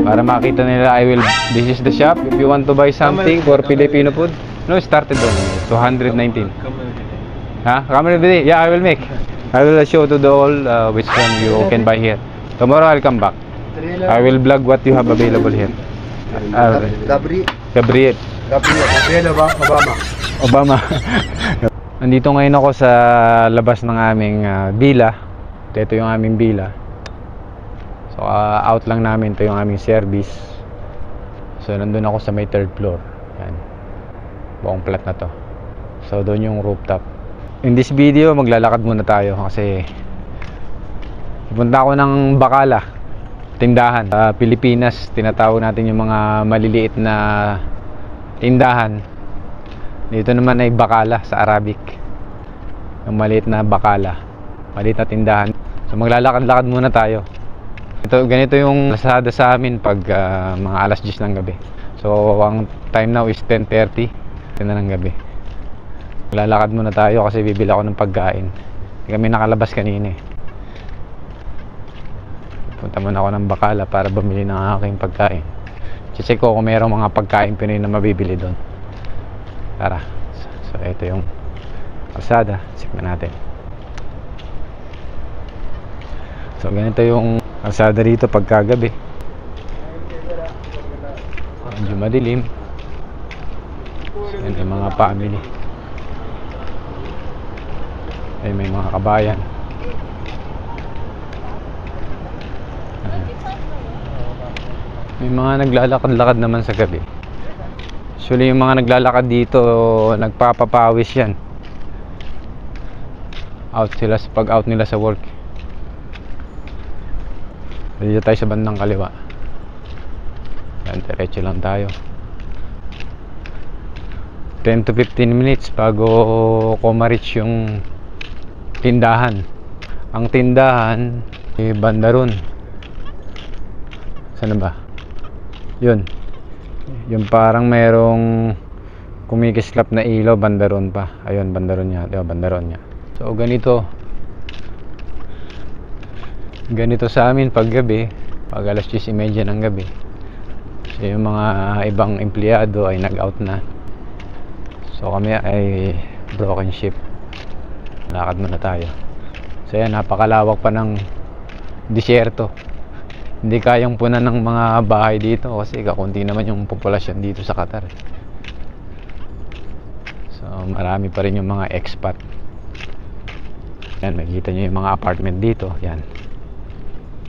Para makita nila, this is the shop. If you want to buy something for Filipino food. No, started on 219. Huh? Come every day. Yeah, I will make. I will show to the all which one you can buy here. Tomorrow I'll come back. I will vlog what you have available here. Gabriel Obama. Nandito ngayon ako sa labas ng aming villa. Ito yung aming villa. So out lang namin, ito yung aming service. So nandun ako sa may 3rd floor. Yan. Buong flat na to. So doon yung rooftop. In this video maglalakad muna tayo kasi pupunta ako ng Bacala, tindahan. Sa Pilipinas tinatawag natin yung mga maliliit na tindahan. Dito naman ay Bacala sa Arabic. Yung maliit na Bacala, maliit na tindahan. So maglalakad-lakad muna tayo. Ganito yung lasada sa amin pag mga alas 10 ng gabi. So ang time now is 10:30 na ng gabi. Maglalakad muna tayo kasi bibili ako ng pagkain. Hindi kami nakalabas kanina eh. Punta muna ako ng Bacala para bumili ng aking pagkain. Check ko kung mayroong mga pagkain Pinoy na mabibili doon. Tara. So ito yung kalsada. Sikman natin. So ganito yung kalsada dito pagkagabi. Medyo madilim. So yan yung mga family. Ay may mga kabayan. May mga naglalakad-lakad naman sa gabi. Actually yung mga naglalakad dito nagpapapawis yan. Out sila pag out nila sa work. Dito tayo sa bandang kaliwa. Yan, diretso lang tayo. 10 to 15 minutes bago ko ma-reach yung tindahan. Ang tindahan ay banda ron. Saan ba? Yun. Yung parang merong kumikislap na ilaw, banda ron pa. Ayun, banda ron niya. Diba, banda ron niya. So ganito sa amin pag gabi, pag alas 10:30 ng gabi. So yung mga ibang empleyado ay nag-out na. So kami ay broken shift. Lakad muna tayo. So yan, napakalawak pa ng disyerto. Hindi kayang punan ng mga bahay dito kasi kakunti naman yung populasyon dito sa Qatar. So marami pa rin yung mga expat. Yan, makikita nyo yung mga apartment dito. Yan.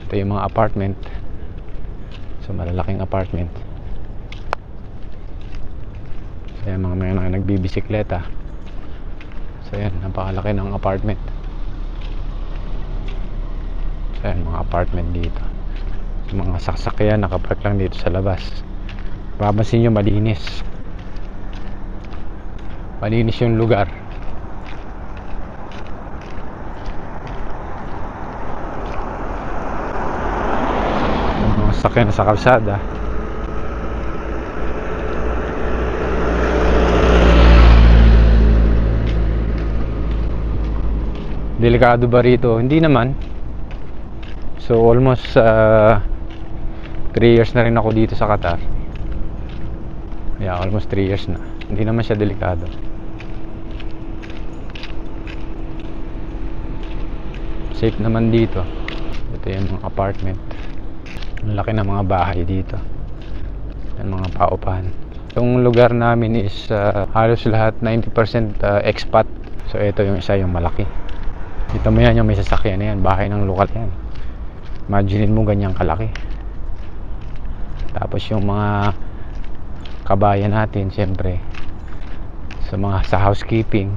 Ito yung mga apartment. So malalaking apartment. So yan, mga nagbibisikleta. So yan, napakalaki ng apartment. So yan, mga apartment dito. Mga sasakyan nakapark lang dito sa labas. Papansin nyo, malinis. Malinis yung lugar. Mga sasakyan sa kalsada. Delikado ba rito? Hindi naman. So almost 3 years na rin ako dito sa Qatar. Yeah, almost 3 years na. Hindi naman siya delikado. Safe naman dito. Ito yung mga apartment. Ang laki ng mga bahay dito. Yung mga paupahan. Itong lugar namin is halos lahat 90% expat. So ito yung isa, yung malaki. Ito mo yan, yung may sasakyan na yan. Bahay ng lokal yan. Imagine mo ganyang kalaki. Tapos yung mga kabayan natin, siyempre sa housekeeping,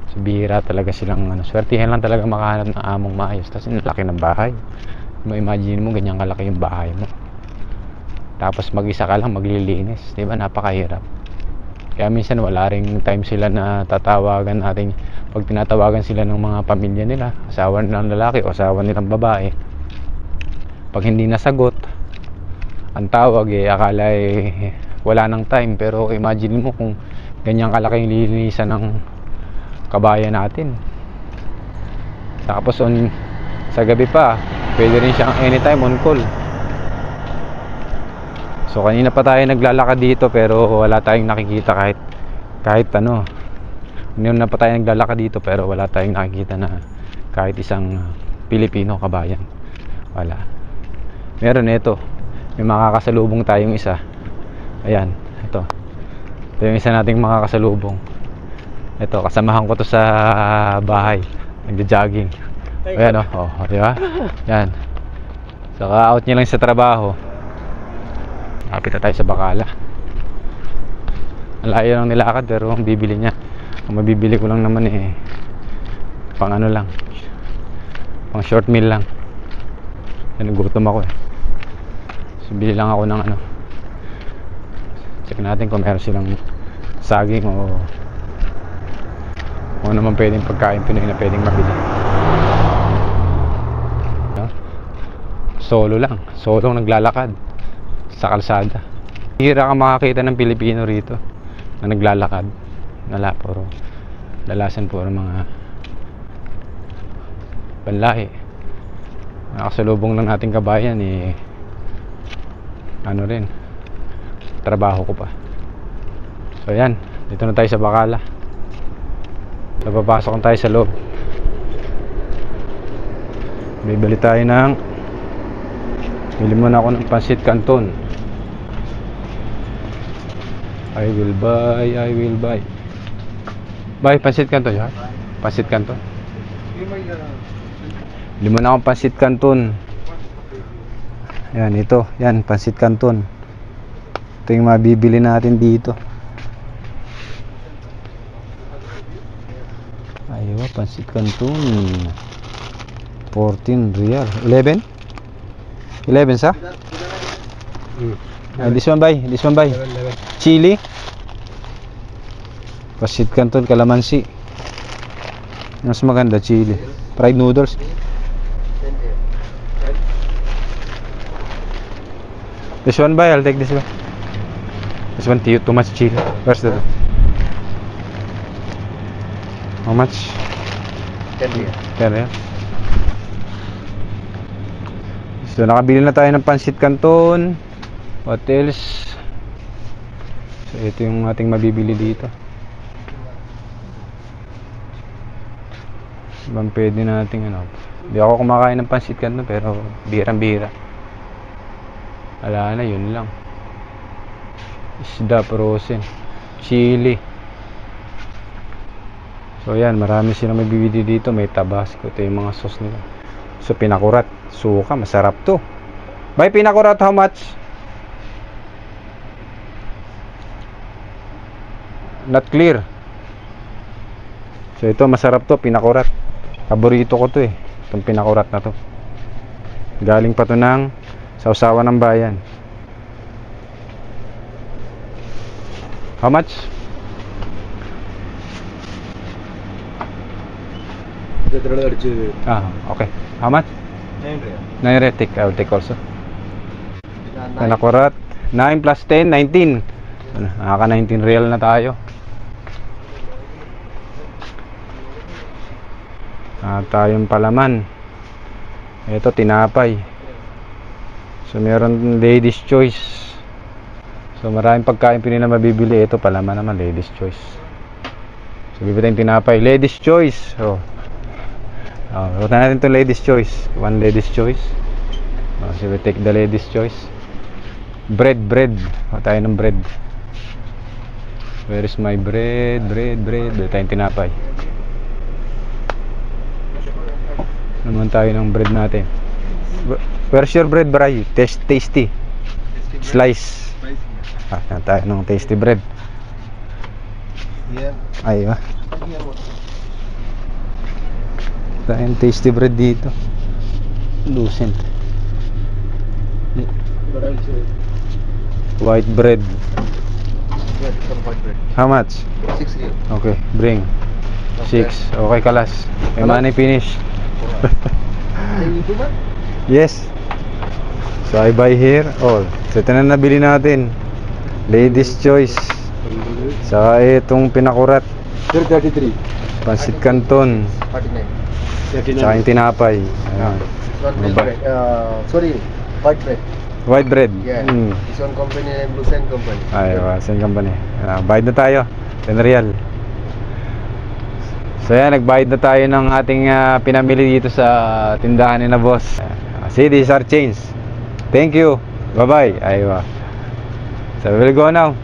so bihira talaga silang swertihan lang talaga makahanap ng among maayos. Tapos yung laki ng bahay. Imagine mo ganyang kalaki yung bahay mo. Tapos mag-isa ka lang maglilinis, di ba? Napakahirap. Kaya minsan wala ring time sila na tatawagan natin. Pag tinatawagan sila ng mga pamilya nila, asawa nilang lalaki o asawa nilang babae, pag hindi nasagot ang tawag akala wala nang time. Pero imagine mo kung ganyang kalaking lilinisan ng kabayan natin. Tapos sa gabi pa pwede rin siyang anytime on call. So kanina pa tayo naglalakad dito pero wala tayong nakikita kahit ano. Ngayon na pa tayo naglalakad dito pero wala tayong nakikita na kahit isang Pilipino kabayan. Wala. Meron ito. May makakasalubong tayong isa. Ayan, ito. Ito yung isa nating makakasalubong. Ito, kasamahan ko to sa bahay. Nagja-jogging. Ayan o, di ba? Yan. Saka out niya lang sa trabaho. Kapit na tayo sa Bacala. Ang layo lang nilakad pero ang bibili niya, ang mabibili ko lang naman pang ano lang, pang short meal lang. Yan, nagutom ako So bili lang ako ng ano. Check natin kung meron silang saging o kung ano naman pwedeng pagkain Pinoy na pwedeng mabili. Solo naglalakad sa kalsada. Hira ka makakita ng Pilipino rito na naglalakad. Puro dalasan puro mga panlahi. Nakasalubong ng ating kabayan ano rin, trabaho ko pa. So yan, dito na tayo sa Bacala. Napapasok tayo sa loob. Bibili tayo bili muna ako ng Pancit Canton. I will buy. Buy Pancit Canton, ya? Pancit Canton. Bili muna akong Pancit Canton. Yan, ito. Yan, Pancit Canton. Ito yung mabibili natin dito. Ayun, Pancit Canton. 14 real. 11? 11 sa? This one buy. 11. Chili. Pancit Canton, kalamansi. Mas maganda, chili. Fried noodles. This one buy, I'll take this one. This one too much chili. Where's the how much? 10 real. 10 real. So nakabili na tayo ng Pancit Canton. What else? So ito yung ating mabibili dito. Ibang pwede nating ano. Hindi ako kumakain ng Pancit Canton pero birang-bira. Wala na, yun lang. Isda, frozen, chili. So yan, marami silang mabibili dito. May tabasco, ito yung mga sauce nila. So pinakurat, suka, masarap to. Buy pinakurat, how much? Not clear. So ito, masarap to, pinakurat. Paborito ko to itong pinakurat na to. Galing pa to ng sausawan ng bayan. How much? Okay. How much? 9 real. 9 real. I will take also. Pinakurat. 9 plus 10, 19. Nakaka 19 real na tayo. Tayong palaman. Ito, tinapay. So meron ladies choice. So maraming pagkain Pinoy na mabibili. Ito palaman naman, ladies choice. So bibili tayong tinapay, ladies choice. Huwag na natin itong ladies choice. One ladies choice. So we take the ladies choice. Bread. Huwag tayo ng bread. Where is my bread? Bili tayong tinapay. Naman tayo ng bread natin. Where's your bread, Bray? Tasty. Slice. Yan tayo ng tasty bread. Ayun. Tayong tasty bread dito. Lucent. White bread. How much? 6 real. Okay, bring 6. Okay, kalas. May money finish. Yes. So I buy here all. So ito na nabili natin. Ladies choice. Saka itong pinakurat. 33. Pancit Canton. 49. Saka yung tinapay. Ayan. Sorry, white bread. White bread. Yeah. This one company name Blue Sand Company. Aywa, same company. Bayad na tayo. 10 real. So yan, nagbayad na tayo ng ating pinamili dito sa tindahan ni na boss. See, these are change. Thank you. Bye-bye. Aywa. So we will go now.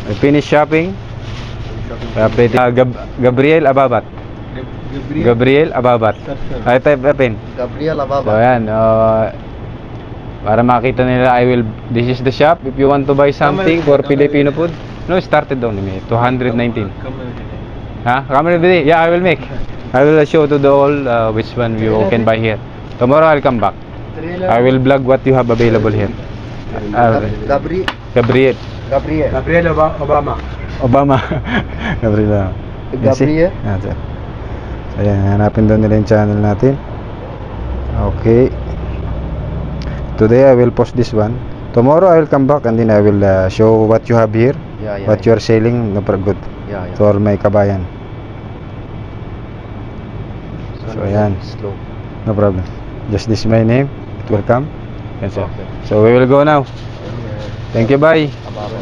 We finish shopping. Gabriel Ababat. Gabriel Ababat. Ay, type pin. Gabriel So Ababa. yan, para makita nila, this is the shop. If you want to buy something for Filipino food, no, started down me 219. Huh? Come every day. Yeah, I will make. I will show to the all which one you can buy here. Tomorrow I'll come back. I will vlog what you have available here. Gabriel. Gabriel Obama. Obama. Gabriel. Gabriel. So ayan, hanapin doon nila yung channel natin. Okay. Today I will post this one. Tomorrow I will come back and then I will show what you have here. What you are selling. No problem. Good. To all my kabayan. So ayan. Slow. No problem. Just this my name. It will come. Yes, sir. Okay. So we will go now. Thank you, bye. Ababa.